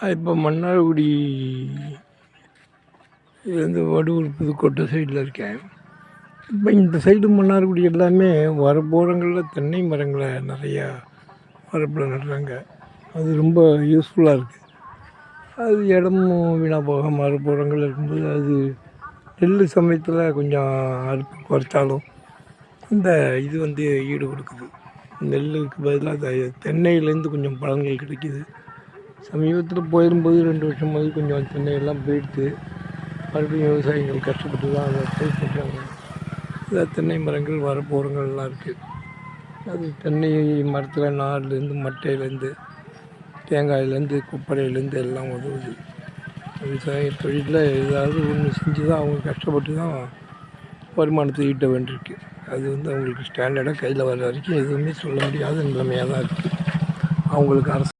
இப்போ மன்னார்குடி இதுலேருந்து வடூர் புதுக்கோட்டை சைடில் இருக்கேன். இப்போ இந்த சைடு மன்னார்குடி எல்லாமே வரப்போகிறங்களில் தென்னை மரங்களை நிறையா வரப்பில் நடுறாங்க. அது ரொம்ப யூஸ்ஃபுல்லாக இருக்குது. அது இடமும் வீணாக போகாமல் வரப்போகிறங்கள் இருக்கும்போது அது நெல் சமயத்தில் கொஞ்சம் அறுப்பு குறைச்சாலும் இந்த இது ஈடு கொடுக்குது. நெல்லுக்கு பதிலாக தென்னையிலேருந்து கொஞ்சம் பலன்கள் கிடைக்கிது. சமீபத்தில் போயிரும்போது 2 வருஷமாவது கொஞ்சம் தென்னையெல்லாம் போயிடுத்து. மறுபடியும் விவசாயிகள் கஷ்டப்பட்டு தான் அதை ட்ரை பண்ணுறாங்க. இதில் தென்னை மரங்கள் வரப்போகிறங்கள்லாம் இருக்குது. அது தென்னை மரத்தில் நார்லேருந்து மட்டையிலேருந்து தேங்காயிலேருந்து கொப்பரையிலேருந்து எல்லாம் உதவுது. விவசாய தொழிலில் ஏதாவது ஒன்று செஞ்சு தான் அவங்க கஷ்டப்பட்டு தான் வருமானத்தை ஈட்ட வேண்டியிருக்கு. அது அவங்களுக்கு ஸ்டாண்டர்டாக கையில் வர வரைக்கும் எதுவுமே சொல்ல முடியாத நிலைமையாக தான் இருக்குது. அவங்களுக்கு அரசு